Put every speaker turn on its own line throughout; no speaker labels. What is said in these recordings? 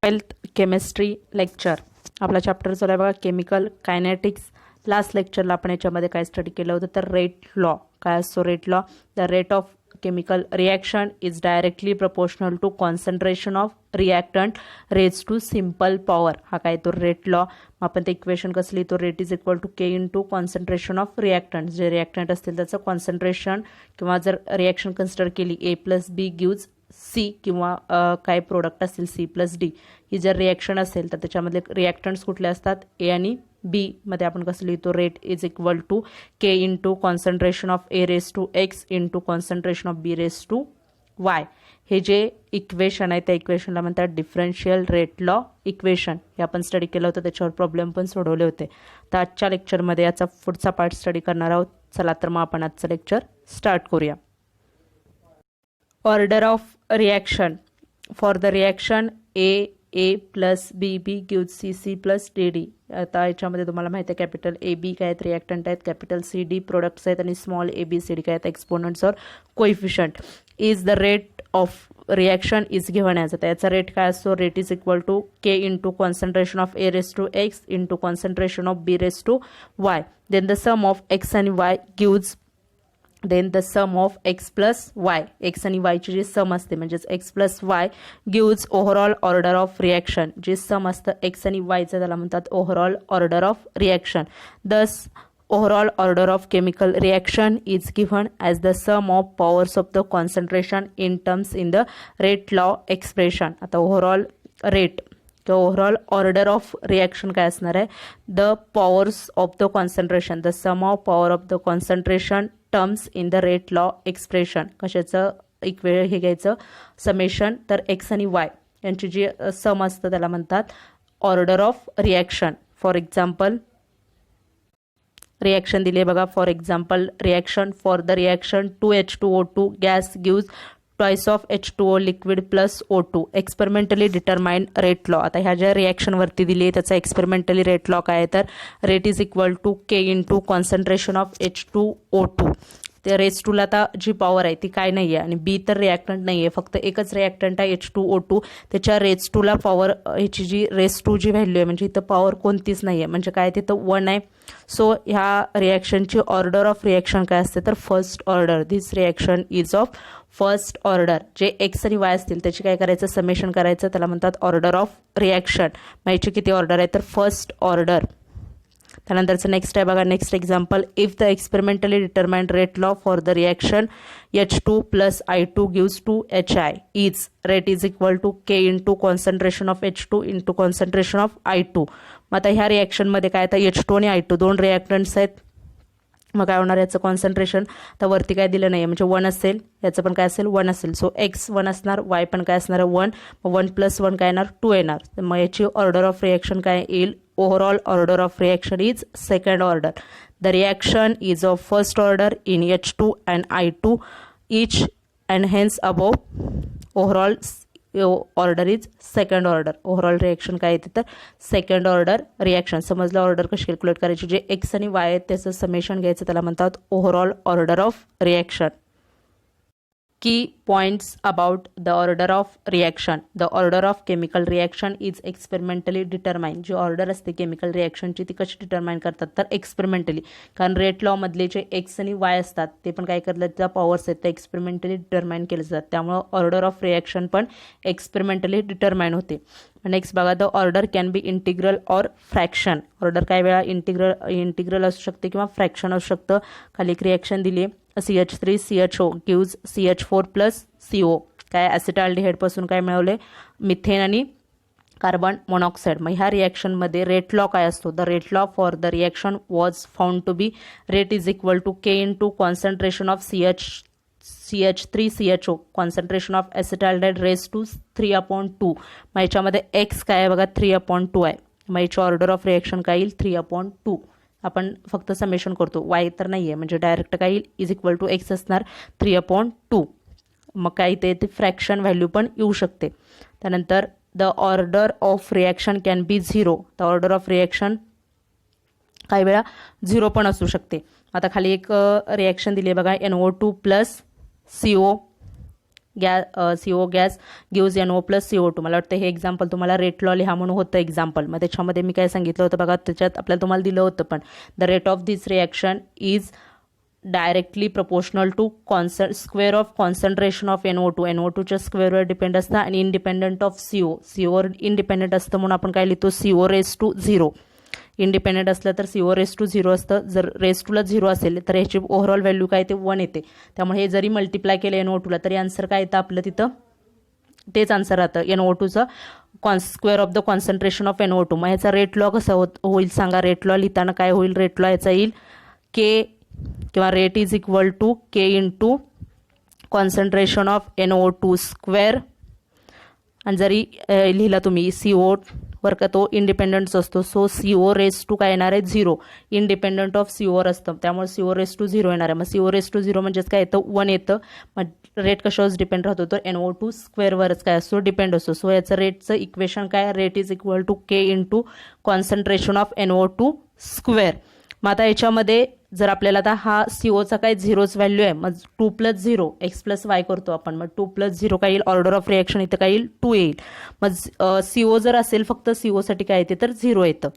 12th chemistry lecture. आपला chapter चालू आहे बघा केमिकल कायनेटिक्स. लास्ट लेक्चरला आपण याच्यामध्ये काय स्टडी केलं होतं तर रेट लॉ. काय असतो rate law? The rate of chemical reaction is directly proportional to concentration of reactant raised to simple power. हा काय तो रेट लॉ. आपण ते इक्वेशन कसं लिहितो? Rate is equal to K into concentration of reactant. जे रिॲक्टंट असतील त्याचं कॉन्सन्ट्रेशन किंवा जर रिॲक्शन कन्सिडर केली A plus B gives C किंवा काय प्रोडक्ट असतील सी प्लस डी, ही जर रिॲक्शन असेल तर त्याच्यामधले रिॲक्टंट्स कुठले असतात? ए आणि बी मध्ये आपण कसं लिहितो? Rate is equal to K into concentration of A raise to x into concentration of B raise to Y. हे जे इक्वेशन आहे त्या इक्वेशनला म्हणतात डिफरन्शियल रेट लॉ इक्वेशन. हे आपण स्टडी केलं होतं, त्याच्यावर प्रॉब्लेम पण सोडवले होते. तर आजच्या लेक्चरमध्ये याचा पुढचा पार्ट स्टडी करणार आहोत. चला तर मग आपण आजचं लेक्चर स्टार्ट करूया. Order of reaction. For the reaction A plus B gives C plus D. आता याच्यामध्ये तुम्हाला माहिती आहे कॅपिटल ए बी काय आहेत? रिॲक्टंट आहेत. कॅपिटल सी डी प्रोडक्ट्स आहेत आणि small A B C D काय आहेत? एक्सपोनंट्स और coefficient. Is the rate of reaction is given as. आता याचा रेट काय असतो? Rate is equal to K into concentration of A raise to x into concentration of B raise to y. Then the sum of x आणि y gives then the sum of x plus y. X आणि वायची जी sum असते म्हणजेच x plus Y gives overall order of reaction. जे sum असतं X आणि वायचं त्याला म्हणतात overall order of reaction. Thus overall order of chemical reaction is given as the sum of powers of the concentration in terms in the rate law expression. आता overall rate किंवा overall order of reaction काय असणार आहे? The powers of the concentration, the sum of power of the concentration terms in the rate law expression. कशाचं हे घ्यायचं? Summation. तर x आणि वाय यांची जी सम असतं त्याला म्हणतात order of reaction. For example reaction दिली आहे बघा. For example reaction for the reaction 2H2O2 gas gives twice of H2O liquid plus O2. Experimentally determine rate law. आता ह्या ज्या रिॲक्शनवरती दिली आहे त्याचा एक्सपेरिमेंटली रेट लॉ काय आहे? तर rate is equal to K into concentration of H2O2. ते रेस टूला आता जी पॉवर आहे ती काय नाही आहे आणि बी तर रिॲक्टंट नाही आहे, फक्त एकच रिॲक्टंट आहे H2O2. त्याच्या रेस टूला पॉवर ह्याची जी रेस टू जी व्हॅल्यू आहे म्हणजे इथं पॉवर कोणतीच नाही आहे, म्हणजे काय तिथं 1 आहे. सो ह्या रिॲक्शनची ऑर्डर ऑफ रिॲक्शन काय असते? तर first order. This reaction is of first order. जे एक्स आणि वाय असतील त्याची काय करायचं? समेशन करायचं. त्याला म्हणतात ऑर्डर ऑफ रिॲक्शन. मग याची किती ऑर्डर आहे? तर फर्स्ट ऑर्डर. त्यानंतरचं नेक्स्ट आहे बघा. Next example. If the experimentally determined rate law for the reaction H2 plus I2 gives 2HI is rate is equal to K into concentration of H2 into concentration of I2. मग आता ह्या रिॲक्शनमध्ये काय आता H2 आणि I2 दोन रिॲक्टंट्स आहेत. मग काय होणार? याचं कॉन्सन्ट्रेशन तर वरती काय दिलं नाही म्हणजे 1 असेल, याचं पण काय असेल 1 असेल. सो एक्स 1 असणार, वाय पण काय असणार 1. मग 1 प्लस 1 काय येणार? 2 येणार. मग याची ऑर्डर ऑफ रिॲक्शन काय येईल? Overall order of reaction is second order. The reaction is of first order in H2 and I2 each and hence above overall order is second order. Overall reaction काय येते? तर second order reaction. समजलं order कशी calculate करायची? जे x आणि Y आहेत त्याचं समेशन घ्यायचं, त्याला म्हणतात overall order of reaction. Key points about the order of reaction. The order of chemical reaction is experimentally determined. जी ऑर्डर असते केमिकल रिॲक्शनची ती कशी डिटरमाइन करतात? तर एक्सपेरिमेंटली. कारण रेट लॉ मधले जे एक्स आणि वाय असतात ते पण काय करतात? त्या पॉवर्स आहेत त्या एक्सपेरिमेंटली डिटरमाइन केले जातात. त्यामुळे ऑर्डर ऑफ रिॲक्शन पण एक्सपेरिमेंटली डिटरमाइन होते. नेक्स्ट बघा. The order can be integral और फ्रॅक्शन. ऑर्डर काय वेळा इंटिग्रल असू शकते किंवा फ्रॅक्शन असू शकतं. खाली एक रिॲक्शन दिली CH3CHO gives CH4 plus CO. काय ॲसिटाल्डिहाइडपासून काय मिळवले? मिथेन आणि कार्बन मोनॉक्साईड. मग ह्या रिॲक्शनमध्ये रेट लॉ काय असतो? The rate law for the reaction was found to be rate is equal to K into concentration of CH3CHO concentration of acetaldehyde raise to 3/2. मग याच्यामध्ये एक्स काय आहे बघा? 3/2 आहे. मग याची ऑर्डर ऑफ रिॲक्शन काय येईल? 3/2. आपण फक्त समेशन करतो, वाय तर नाही आहे म्हणजे डायरेक्ट काय येईल? इज इक्वल टू एक्स असणार 3/2. मग काय इथे ते फ्रॅक्शन व्हॅल्यू पण येऊ शकते. त्यानंतर the order of reaction can be 0. The order of reaction काही वेळा 0 पण असू शकते. आता खाली एक रिॲक्शन दिली आहे बघा. NO2 plus CO CO gas gives NO plus CO2. मला वाटतं हे एक्झाम्पल तुम्हाला रेट लॉ लिहा म्हणून होतं एक्झाम्पल. मग त्याच्यामध्ये मी काय सांगितलं होतं बघा, त्याच्यात आपल्याला तुम्हाला दिलं होतं पण the rate of this reaction is directly proportional to square of concentration of NO2. NO2च्या स्क्वेअरवर डिपेंड असतं आणि इंडिपेंडंट ऑफ CO. COवर इंडिपेंडंट असतं म्हणून आपण काय लिहितो CO रेस टू 0. इंडिपेंडंट असलं तर CO रेस टू 0 असतं. जर रेस टूला 0 असेल तर ह्याची ओव्हरऑल व्हॅल्यू काय ते 1 येते. त्यामुळे हे जरी मल्टिप्लाय केलं NO2ला तरी आन्सर काय येतं आपलं तिथं तेच आन्सर राहतं NO2चं square of the concentration of NO2. मग ह्याचा रेट लॉ कसा होईल सांगा. रेट लॉ लिहिताना काय होईल. रेट लॉ याचा येईल K किंवा rate is equal to K into concentration of NO2 square. आणि जरी लिहिला तुम्ही CO वर का तो इंडिपेंडंट असतो. सो CO रेस टू काय येणार आहे 0. इंडिपेंडंट ऑफ COवर असतं त्यामुळे CO रेस टू 0 येणार आहे. मग CO रेस टू 0 म्हणजेच काय येतं 1 येतं. मग रेट कशावर डिपेंड राहतो तर NO2 स्क्वेअरवरच काय असतो डिपेंड असतो. सो याचं रेटचं इक्वेशन काय rate is equal to K into concentration of NO2 square. मग आता याच्यामध्ये जर आपल्याला आता हा COचा काय 0च व्हॅल्यू आहे. मग 2 + 0 x + y करतो आपण. मग 2 + 0 काय येईल ऑर्डर ऑफ रिॲक्शन इथं काय येईल 2 येईल. मग CO जर असेल फक्त COसाठी काय येते तर 0 येतं.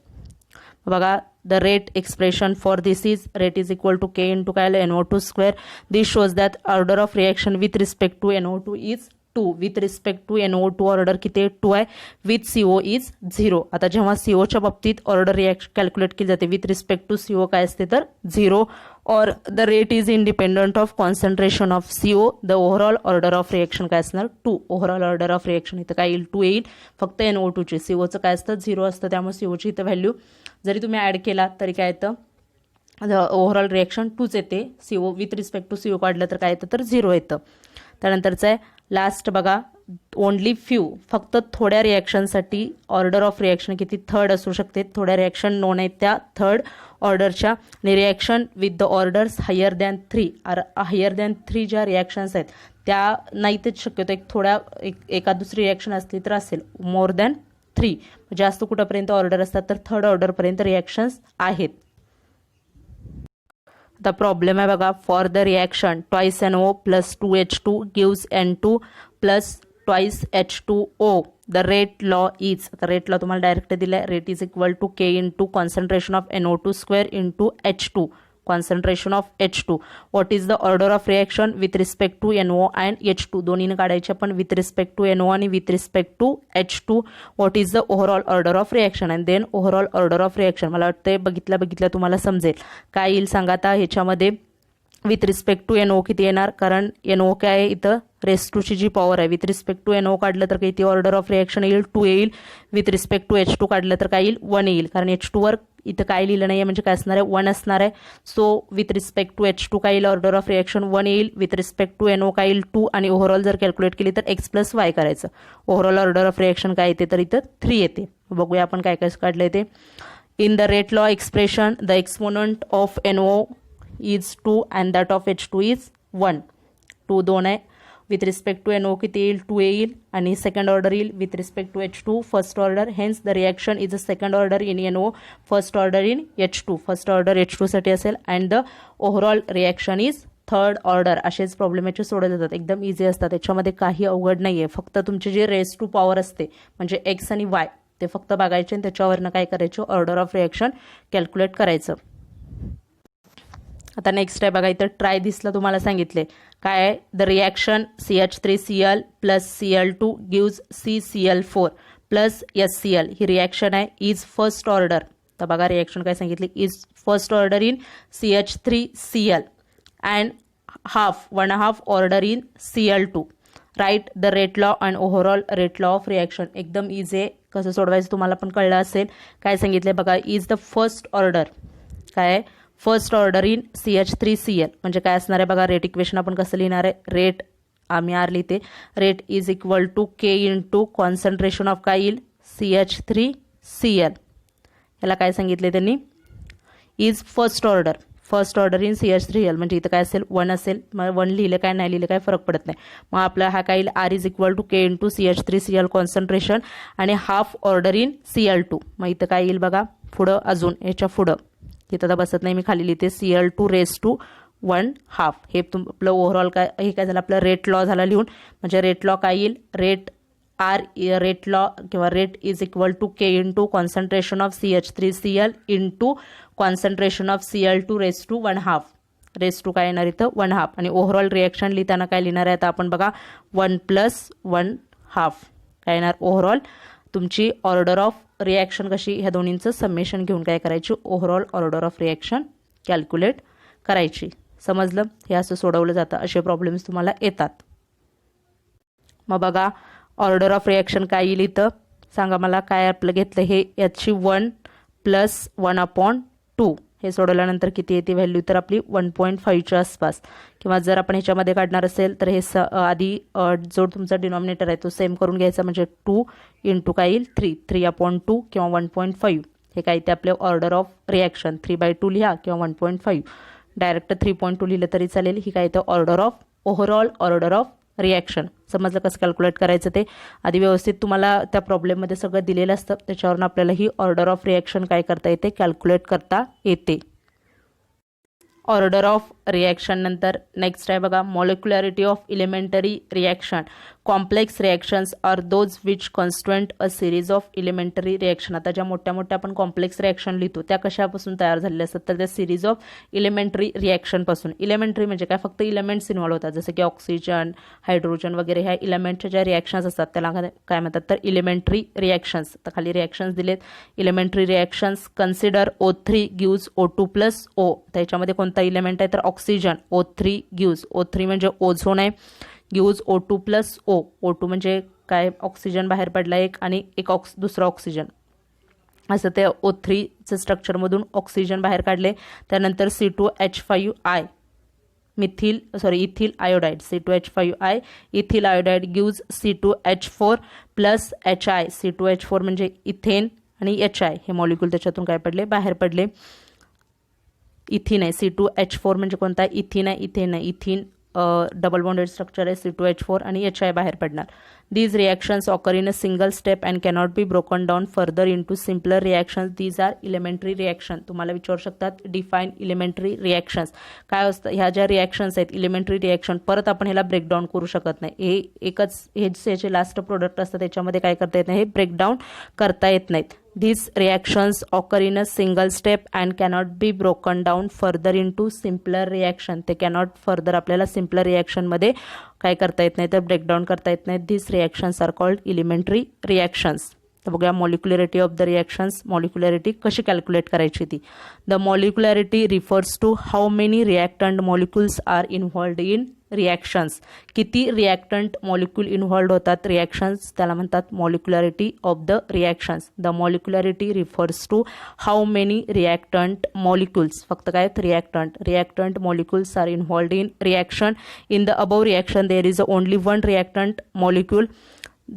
बघा the rate expression for this is rate is equal to K into काय NO2 square. This shows that order of reaction with respect to NO2 is 2. With respect to NO2 order किती आहे 2 आहे. With CO is 0. आता जेव्हा COच्या बाबतीत order reaction calculate केली जाते with respect to CO काय असते तर 0. और the rate is independent of concentration of CO. The overall order of reaction काय असणार 2. ओव्हरऑल ऑर्डर ऑफ रिॲक्शन इथं काय येईल 2 येईल. फक्त NO2चे COचं काय असतं 0 असतं त्यामुळे COची इथं व्हॅल्यू जरी तुम्ही ॲड केला तरी काय येतं ओव्हरऑल रिॲक्शन 2च येते. CO with respect to CO काढलं तर काय येतं तर 0 येतं. त्यानंतरचं आहे लास्ट बघा ओनली फ्यू फक्त थोड्या रिॲक्शनसाठी ऑर्डर ऑफ रिॲक्शन किती थर्ड असू शकते. थोड्या रिॲक्शन नोन आहेत त्या थर्ड ऑर्डरच्या. आणि reaction with the orders higher than 3 higher than 3 ज्या रिॲक्शन्स आहेत त्या नाहीतच शक्यतो. एका दुसरी रिॲक्शन असली तर असेल. मोर दॅन 3 जास्त कुठंपर्यंत ऑर्डर असतात तर थर्ड ऑर्डरपर्यंत रिॲक्शन्स आहेत. आता प्रॉब्लेम आहे बघा. For the reaction twice NO plus 2H2 gives N2 plus twice H2O. The rate law is. आता रेट लॉ तुम्हाला डायरेक्ट दिलाय. Rate is equal to K into concentration of NO2 square into H2 concentration of H2. What is the order of reaction with respect to NO and H2. दोन्हीने काढायचे पण with respect to NO आणि with respect to H2. What is the overall order of reaction and then overall order of reaction. मला वाटतं बघितल्या तुम्हाला समजेल काय येईल सांगा. आता ह्याच्यामध्ये विथ रिस्पेक्ट टू NO किती येणार कारण NO काय आहे इथं रेस टूची जी पॉवर आहे. विथ रिस्पेक्ट टू NO काढलं तर किती ऑर्डर ऑफ रिॲक्शन येईल 2 येईल. विथ रिस्पेक्ट टू H2 काढलं तर काय येईल 1 येईल कारण H2 वर इथं काय लिहिलं नाही आहे म्हणजे काय असणार आहे 1 असणार आहे. So with respect to H2 काय येईल ऑर्डर ऑफ रिॲक्शन 1 येईल. विथ रिस्पेक्ट टू NO काय येईल 2 आणि ओव्हरऑल जर कॅल्क्युलेट केली तर x + y करायचं. ओव्हरऑल ऑर्डर ऑफ रिॲक्शन काय येते तर इथं 3 येते. बघूया आपण काय काय काढलं येते. In the rate law expression the exponent of NO is 2 and that of H2 is 1. 2 2 आहे. विथ रिस्पेक्ट टू NO किती येईल 2 येईल आणि सेकंड ऑर्डर येईल with respect to H2 first order. Hence the reaction is a second order in NO first order in H2. First order H2 साठी असेल and the overall reaction is third order. असेच problem याचे सोडवले जातात. एकदम easy असतात. त्याच्यामध्ये काही अवघड नाही आहे. फक्त तुमची जी रेस टू पॉवर असते म्हणजे x आणि y ते फक्त बघायचे आणि त्याच्यावरनं काय करायचं ऑर्डर ऑफ रिॲक्शन कॅल्क्युलेट करायचं. आता नेक्स्ट आहे बघा इथं ट्राय दिसला तुम्हाला सांगितले काय आहे. The reaction CH3Cl plus Cl2 gives CCl4 plus SCl. He reaction आहे इज फर्स्ट ऑर्डर. तर बघा रिॲक्शन काय सांगितली is first order in CH3Cl and 1/2 order in Cl2. Write the rate law and overall rate law of reaction. एकदम easy आहे. कसं सोडवायचं तुम्हाला पण कळलं असेल. काय सांगितले बघा इज द फर्स्ट ऑर्डर काय आहे फर्स्ट ऑर्डर इन CH3Cl म्हणजे काय असणार आहे बघा. रेट इक्वेशन आपण कसं लिहिणार आहे. रेट आम्ही लिहिते rate is equal to K into concentration of काय येईल CH3Cl. याला काय सांगितले त्यांनी is first order in CH3Cl म्हणजे इथं काय असेल 1 असेल. मग 1 लिहिलं काय नाही लिहिलं काय फरक पडत नाही. मग आपला हा काय येईल R is equal to K इंटू CH3Cl कॉन्सन्ट्रेशन आणि 1/2 ऑर्डर इन Cl2. मग इथं काय येईल बघा पुढं अजून याच्या पुढं इथं तर बसत नाही मी खाली लिहिते Cl2 रेस टू 1/2. हे आपलं ओव्हरऑल काय, हे काय झालं आपलं रेट लॉ झाला लिहून. म्हणजे रेट लॉ काय येईल, रेट लॉ किंवा rate is equal to K into concentration of CH3Cl into concentration of Cl2 raise to 1/2. Raise to काय येणार इथं 1/2. आणि ओव्हरऑल रिॲक्शन लिहिताना काय लिहिणार आहे आता आपण बघा, 1 + 1/2 काय येणार. ओव्हरऑल तुमची ऑर्डर ऑफ रिॲक्शन कशी, ह्या दोन्हींचं समेशन घेऊन काय करायची, overall order of reaction calculate करायची. समजलं. हे असं सोडवलं जातं, असे प्रॉब्लेम्स तुम्हाला येतात. मग बघा ऑर्डर ऑफ रिॲक्शन काय येईल इथं सांगा मला, काय आपलं घेतलं हे, याची 1 + 1/2. हे सोडवल्यानंतर किती येते व्हॅल्यू, तर आपली 1.5च्या आसपास. किंवा जर आपण ह्याच्यामध्ये काढणार असेल तर हे आधी जो तुमचा डिनॉमिनेटर आहे तो सेम करून घ्यायचा. म्हणजे 2 इंटू काय येईल 3/2 किंवा 1.5. हे काय ते आपले ऑर्डर ऑफ रिॲक्शन 3/2 लिहा किंवा 1.5. डायरेक्ट 3.2 लिहिलं तरी चालेल. ही काय तर order of, overall order of reaction. समजलं कसं कॅल्क्युलेट करायचं ते. आधी व्यवस्थित तुम्हाला त्या प्रॉब्लेममध्ये सगळं दिलेलं असतं, त्याच्यावरून आपल्याला ही ऑर्डर ऑफ रिॲक्शन काय करता येते, कॅल्क्युलेट करता येते. ऑर्डर ऑफ रिॲक्शन नंतर नेक्स्ट आहे बघा, molecularity of elementary reaction. Complex reactions are those which constituent a series of elementary reaction. आता ज्या मोठ्या मोठ्या आपण कॉम्प्लेक्स रिॲक्शन लिहितो त्या कशापासून तयार झालेल्या असतात, तर त्या सिरीज ऑफ इलिमेंटरी रिॲक्शनपासून. इलिमेंटरी म्हणजे काय, फक्त इलिमेंट्स इन्व्हॉल्व होतात, जसं की ऑक्सिजन, हायड्रोजन वगैरे. ह्या इलिमेंटच्या ज्या रिॲक्शन्स असतात त्याला काय म्हणतात, तर इलिमेंटरी रिॲक्शन्स. तर खाली रिॲक्शन्स दिलेत. Elementary reactions consider O3 gives O2 + O. त्याच्यामध्ये कोणता इलिमेंट आहे, तर ऑक्सिजन. O3 गिव्स, O3 म्हणजे ओझोन आहे, गिव्ज O2 + O. O2 म्हणजे काय, ऑक्सिजन बाहेर पडला एक आणि एक दुसरा ऑक्सिजन, असं ते O3चं स्ट्रक्चरमधून ऑक्सिजन बाहेर काढले. त्यानंतर C2H5I ethyl iodide, C2H5I ethyl iodide gives C2H4 + HI. C2H4 म्हणजे इथेन आणि HI हे मॉलिक्यूल त्याच्यातून काय पडले, बाहेर पडले. इथिन आहे, C2H4 म्हणजे कोणता, इथिन आहे, इथेन आहे. इथिन डबल बॉन्डेड स्ट्रक्चर आहे, C2H4 आणि HI बाहेर पडणार. These reactions occur in a single step and cannot be broken down further into simpler reactions. These are elementary reaction. तुम्हाला विचारू शकतात डिफाईन इलिमेंटरी रिॲक्शन्स काय असतं. ह्या ज्या रिॲक्शन्स आहेत इलिमेंटरी रिॲक्शन, परत आपण ह्याला ब्रेकडाऊन करू शकत नाही. हे एकच, हे लास्ट प्रोडक्ट असतं त्याच्यामध्ये काय करता येत नाही, हे ब्रेकडाऊन करता येत नाहीत. These reactions occur in a single step and cannot be broken down further into simpler reaction. ते cannot further आपल्याला simpler reaction मध्ये काय करता येत नाही, तर ब्रेकडाऊन करता येत नाही. These reactions are called elementary reactions. तर बघूया molecularity of the reactions. Molecularity कशी कॅल्क्युलेट करायची ती. The molecularity refers to how many reactant molecules are involved in reactions. किती रिॲक्टंट मॉलिक्यूल इन्व्हॉल्व्ड होतात रिॲक्शन्स, त्याला म्हणतात molecularity of the reactions. The molecularity refers to how many reactant molecules, फक्त काय reactant molecules are involved in reaction. In the above reaction there is only one reactant molecule.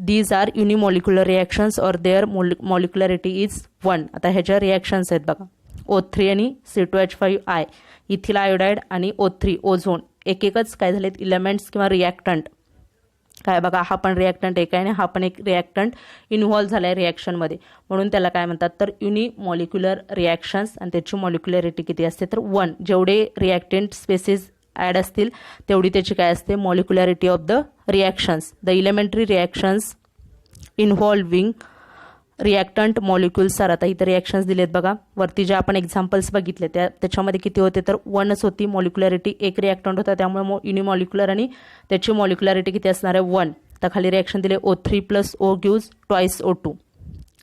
These are unimolecular reactions or their molecularity is 1. आता ह्याच्या reactions आहेत बघा, O3 आणि C2H5I ethyl iodide आणि O3 ozone. एक एकच काय झालेत इलेमेंट्स किंवा रिॲक्टंट. काय बघा, हा पण रिॲक्टंट एक आहे आणि हा पण एक रिॲक्टंट इन्व्हॉल्व्ह झाला आहे रिॲक्शनमध्ये, म्हणून त्याला काय म्हणतात, तर युनिमॉलिक्युलर रिॲक्शन्स. आणि त्याची मॉलिक्युलॅरिटी किती असते, तर 1. जेवढे रिॲक्टंट स्पेसिस ॲड असतील तेवढी त्याची काय असते, molecularity of the reactions. The elementary reactions involving reactant molecules are. आता इथं रिॲक्शन्स दिलेत बघा, वरती ज्या आपण एक्झाम्पल्स बघितले त्याच्यामध्ये किती होते, तर 1च होती मॉलिक्युलॅरिटी. एक रिॲक्टंट होता त्यामुळे युनिमॉलिक्युलर आणि त्याची मॉलिक्युलॅरिटी किती असणार आहे, 1. तर खाली रिॲक्शन दिले O3 + O gives twice O2.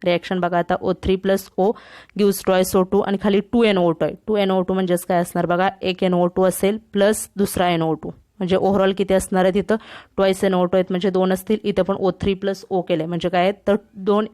Reaction बघा आता, O3 + O gives twice O2 आणि खाली 2NO2 आहे. 2NO2 म्हणजेच काय असणार बघा, एक NO2 असेल प्लस दुसरा NO2, म्हणजे ओव्हरऑल किती असणार आहे तिथं, ट्वाईस NO2 आहेत म्हणजे 2 असतील. इथं पण O3 + O केलं आहे म्हणजे काय, तर 2,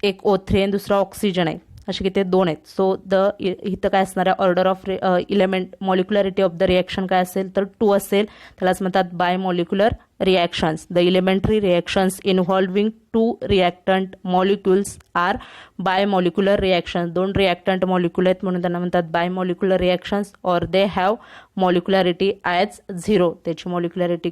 एक O3 आणि दुसरा ऑक्सिजन आहे, असे किती 2 आहेत. सो इथं काय असणार आहे, order of element molecularity of the reaction काय असेल, तर 2 असेल. त्यालाच म्हणतात bimolecular reactions. The elementary reactions involving 2 reactant molecules are bimolecular reactions. 2 reactant molecule आहेत म्हणून त्यांना म्हणतात bimolecular reactions. Or they have molecularity as 0. त्याची मॉलिक्युलॅरिटी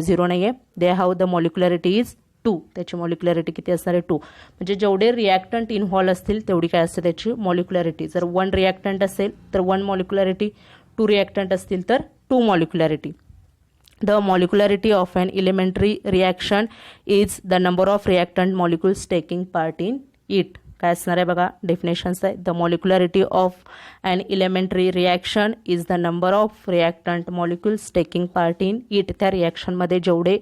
0 नाही आहे, they have the molecularity is 2. त्याची मॉलिक्युलॅरिटी किती असणार आहे, 2. म्हणजे जेवढे रिॲक्टंट इन्व्हॉल्व असतील तेवढी काय असते त्याची मॉलिक्युलॅरिटी. जर 1 रिॲक्टंट असेल तर 1 मॉलिक्युलॅरिटी, 2 रिॲक्टंट असतील तर 2 molecularity. The molecularity of an elementary reaction is the number of reactant molecules taking part in it. काय असणार आहे बघा, डेफिनेशन्स आहे. The molecularity of an elementary reaction is the number of reactant molecules taking part in it. त्या रिॲक्शनमध्ये जेवढे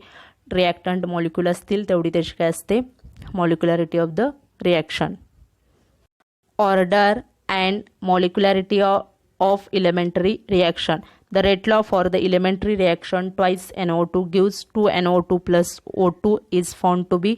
reactant molecule असतील तेवढी त्याची काय असते, molecularity of the reaction. Order and molecularity of elementary reaction. The rate law for the elementary reaction twice NO2 gives 2 NO2 plus O2 is found to be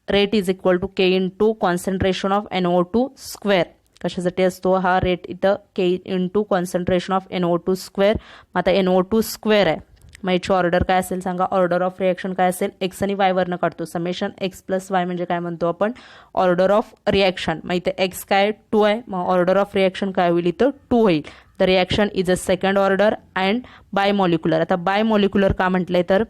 rate is equal to K into concentration of NO2 square. कशासाठी असतो हा rate इथं, K into concentration of NO2 square. आता NO2 square आहे, मग याची order काय असेल सांगा. ऑर्डर ऑफ रिॲक्शन काय असेल, एक्स आणि वाय वरनं काढतो. समेशन एक्स प्लस वाय म्हणजे काय म्हणतो आपण, ऑर्डर ऑफ रिॲक्शन. मग इथे एक्स काय 2 आहे, मग ऑर्डर ऑफ रिॲक्शन काय होईल इथं 2 होईल. The reaction is a second order and bimolecular. आता बाय मॉलिक्युलर का म्हटलंय तर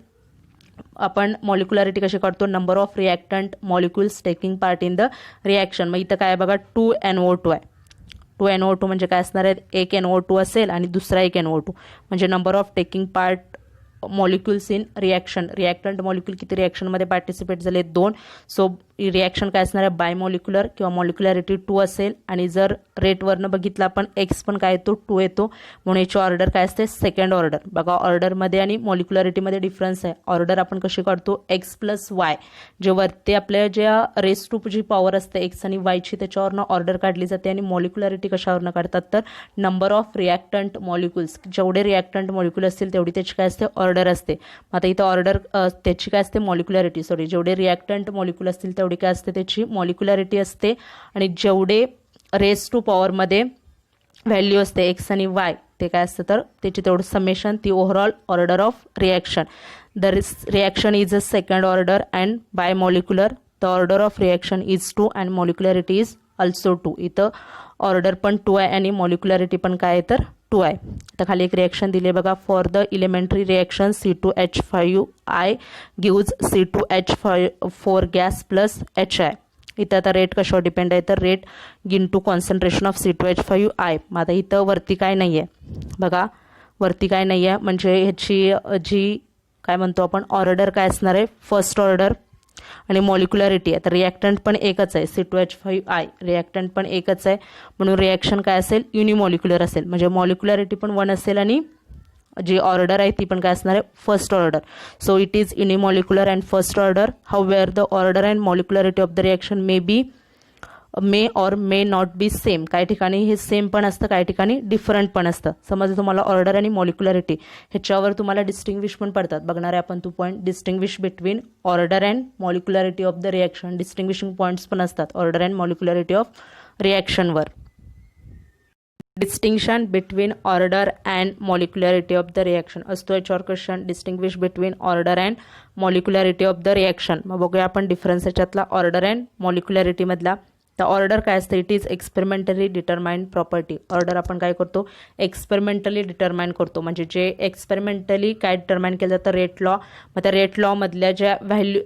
आपण मॉलिक्युलॅरिटी कशी काढतो, number of reactant molecules taking part in the reaction. मग इथं काय बघा 2 NO2 आहे. 2 NO2 म्हणजे काय असणार आहे, एक NO2 असेल आणि दुसरा एक NO2 म्हणजे number of taking part molecules in reaction. Reactant molecule किती रिॲक्शनमध्ये पार्टिसिपेट झाले, 2. सो रिॲक्शन काय असणार आहे, बाय मॉलिक्युलर किंवा मॉलिक्युलॅरिटी 2 असेल. आणि जर रेटवरनं बघितलं आपण एक्स पण काय येतो 2 येतो, म्हणून याची ऑर्डर काय असते, सेकंड ऑर्डर. बघा ऑर्डरमध्ये आणि मॉलिक्युलॅरिटीमध्ये डिफरन्स आहे. ऑर्डर आपण कशी काढतो, एक्स प्लस वाय, जे वरती आपल्या ज्या रेस टू जी पॉवर असते एक्स आणि वायची त्याच्यावरनं ऑर्डर काढली जाते. आणि मॉलिक्युलॅरिटी कशावरनं काढतात तर नंबर ऑफ रिॲक्टंट मॉलिक्युल्स, जेवढे रिॲक्टंट मॉलिक्युल असतील तेवढी त्याची काय असते, ऑर्डर असते. आता इथं ऑर्डर त्याची काय असते, मॉलिक्युलॅरिटी, सॉरी जेवढे रिॲक्टंट मॉलिक्युल असतील तेवढी काय असते, त्याची मॉलिक्युलॅरिटी असते. आणि जेवढे रेस टू पॉवरमध्ये व्हॅल्यू असते एक्स आणि वाय ते काय असतं तर त्याची तेवढं समेशन, ती overall order of reaction. The reaction is a second order and bimolecular. The order of reaction is 2 and molecularity is also 2. इथं ऑर्डर पण 2 आहे आणि मॉलिक्युलॅरिटी पण काय आहे तर 2 आहे. तर खाली एक रिॲक्शन दिले बघा, for the elementary reaction C2H5I gives C2H4 gas plus HI. इथं आता रेट कशावर डिपेंड आहे तर rate into concentration of C2H5I. मग आता इथं वरती काय नाही आहे बघा, वरती काय नाही आहे म्हणजे ह्याची जी काय म्हणतो आपण ऑर्डर काय असणार आहे, फर्स्ट ऑर्डर. आणि मॉलिक्युलॅरिटी आहे तर रिॲक्टंट पण एकच आहे, C2H5I रिॲक्टंट पण एकच आहे, म्हणून रिॲक्शन काय असेल, युनिमॉलिक्युलर असेल. म्हणजे मॉलिक्युलॅरिटी पण 1 असेल आणि जी ऑर्डर आहे ती पण काय असणार आहे, first order. So it is unimolecular and first order. However the order and molecularity of the reaction may or may not be same. काही ठिकाणी हे सेम पण असतं, काही ठिकाणी डिफरंट पण असतं. समजा तुम्हाला ऑर्डर आणि मॉलिक्युलॅरिटी ह्याच्यावर तुम्हाला डिस्टिंग्विश पण पडतात, बघणार आहे आपण 2 point. Distinguish between order and molecularity of the reaction. Distinguishing points पण असतात ऑर्डर अँड मॉलिक्युलॅरिटी ऑफ रिॲक्शनवर. Distinction between order and molecularity of the reaction असतो याच्यावर question. Distinguish between order and molecularity of the reaction. मग बघूया आपण difference याच्यातला order and मॉलिक्युलॅरिटीमधला. तर ऑर्डर काय असतं, it is experimentally determined property. Order आपण काय करतो, एक्सपेरिमेंटली डिटरमाइन करतो. म्हणजे जे एक्सपेरिमेंटली काय डिटरमाइन केलं जातं, रेट लॉ. मग त्या रेट लॉमधल्या ज्या व्हॅल्यू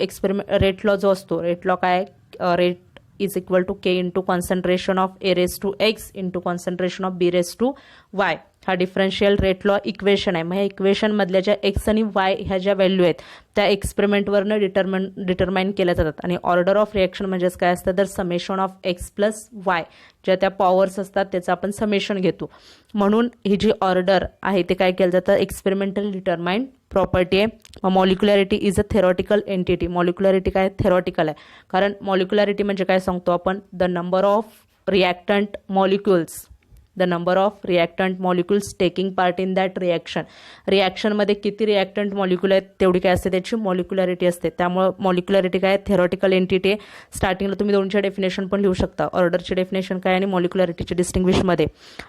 रेट लॉ जो असतो, रेट लॉ काय, rate is equal to K into concentration of A raised to X into concentration of B raised to Y. हा डिफरन्शियल रेट लॉ इक्वेशन आहे. मग ह्या इक्वेशन मधल्या ज्या एक्स आणि वाय ह्या ज्या व्हॅल्यू आहेत त्या एक्सपेरिमेंटवरनं डिटरमाइन केल्या जातात. आणि ऑर्डर ऑफ रिॲक्शन म्हणजेच काय असतं तर summation of x plus Y, ज्या त्या पॉवर्स असतात त्याचं आपण समेशन घेतो. म्हणून ही जी ऑर्डर आहे ते काय केलं जातं, एक्सपेरिमेंटल डिटरमाइंड प्रॉपर्टी आहे. Molecularity is a theoretical entity. Molecularity काय थेरॉटिकल आहे, कारण मॉलिक्युलॅरिटी म्हणजे काय सांगतो आपण, the number of reactant molecules, the number of reactant molecules taking part in that reaction. रिॲक्शनमध्ये किती रिॲक्टंट मॉलिक्युल आहेत तेवढी काय असते त्याची मॉलिक्युलॅरिटी असते. त्यामुळे मॉलिक्युलॅरिटी काय थेरॉटिकल एंटिटी आहे. स्टार्टिंगला तुम्ही दोनच्या डेफिनेशन पण लिहू शकता, ऑर्डरची डेफिनेशन काय आणि मॉलिक्युलॅरिटीची डिस्टिंग्विशमध्ये.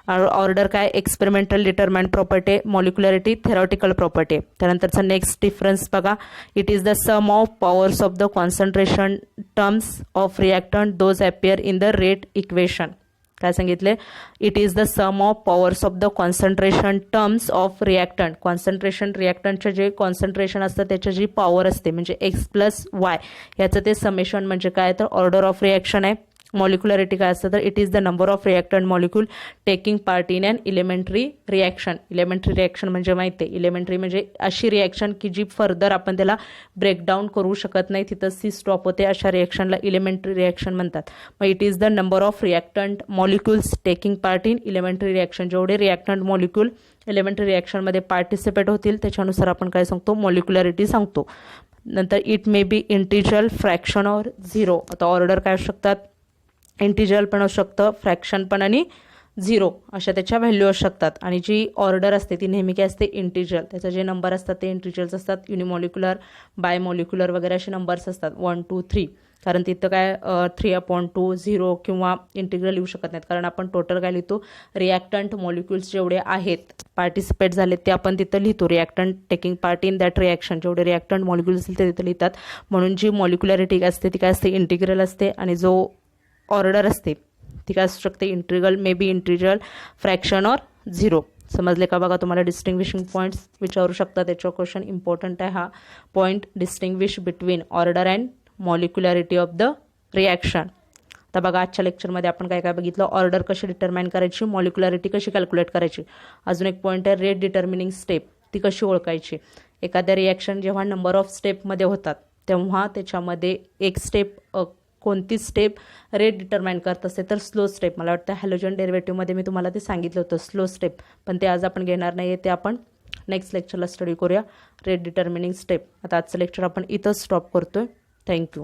ऑर्डर काय experimental determined property, molecularity theoretical property. त्यानंतरचा नेक्स्ट डिफरन्स बघा, it is the sum of powers of the concentration terms of reactant those appear in the rate equation. काय सांगितले, it is the sum of powers of the concentration terms of reactant. Concentration रिॲक्टंटचे जे concentration असतं त्याची जी power असते म्हणजे x plus Y, याचं ते समेशन म्हणजे काय तर ऑर्डर ऑफ रिॲक्शन आहे. मॉलिक्युलॅरिटी काय असतं तर it is the number of reactant molecule taking part in and elementary reaction. Elementary reaction म्हणजे माहिती आहे, इलेमेंटरी म्हणजे अशी रिॲक्शन की जी फर्दर आपण त्याला ब्रेकडाऊन करू शकत नाही, तिथं सी स्टॉप होते, अशा रिॲक्शनला इलेमेंटरी रिॲक्शन म्हणतात. मग it is the number of reactant molecules taking part in elementary reaction. जेवढे रिॲक्टंट मॉलिक्यूल एलिमेंटरी रिॲक्शनमध्ये पार्टिसिपेट होतील त्याच्यानुसार आपण काय सांगतो, मॉलिक्युलॅरिटी सांगतो. नंतर it may be integer, fraction or zero. आता ऑर्डर काय असू शकतात, इंटिजर पण असू शकतं, फ्रॅक्शन पण आणि झिरो अशा त्याच्या व्हॅल्यू असू शकतात. आणि जी ऑर्डर असते ती नेहमी काय असते, इंटिजर. त्याचे जे नंबर असतात ते इंटिजर्स असतात. युनिमॉलिक्युलर, बायमॉलिक्युलर वगैरे असे नंबर्स असतात 1 2 3. कारण तिथं काय 3/2 0 किंवा इंटिग्रल लिहू शकत नाहीत, कारण आपण टोटल काय लिहितो, रिॲक्टंट मॉलिक्युल्स जेवढे आहेत पार्टिसिपेट झाले ते आपण तिथं लिहितो. Reactant taking part in that reaction, जेवढे रिॲक्टंट मॉलिक्युल्स असतील ते तिथं लिहितात. म्हणून जी मॉलिक्युलॅरिटी असते ती काय असते, इंटिग्रल असते. आणि जो ऑर्डर असते ती काय असू शकते, integral, may be integral, fraction or zero. समजले का बघा. तुम्हाला डिस्टिंग्विशिंग पॉईंट्स विचारू शकतात, त्याच्यावर क्वेश्चन इम्पॉर्टंट आहे हा point, distinguish between order and molecularity of the reaction. आता बघा आजच्या लेक्चरमध्ये आपण काय काय बघितलं, ऑर्डर कशी डिटरमाइन करायची, मॉलिक्युलॅरिटी कशी कॅल्क्युलेट करायची. अजून एक पॉईंट आहे रेट डिटर्मिनिंग स्टेप, ती कशी ओळखायची. एखाद्या रिॲक्शन जेव्हा नंबर ऑफ स्टेपमध्ये होतात तेव्हा त्याच्यामध्ये एक स्टेप, कोणती स्टेप रेट डिटरमाइन करत असते तर स्लो स्टेप. मला वाटतं हॅलोजन डेरिव्हेटिव्हमध्ये मी तुम्हाला ते सांगितलं होतं स्लो स्टेप, पण ते आज आपण घेणार नाही आहे, ते आपण नेक्स्ट लेक्चरला स्टडी करूया, रेट डिटर्मिनिंग स्टेप. आता आजचं लेक्चर आपण इथंच स्टॉप करतोय. थँक्यू.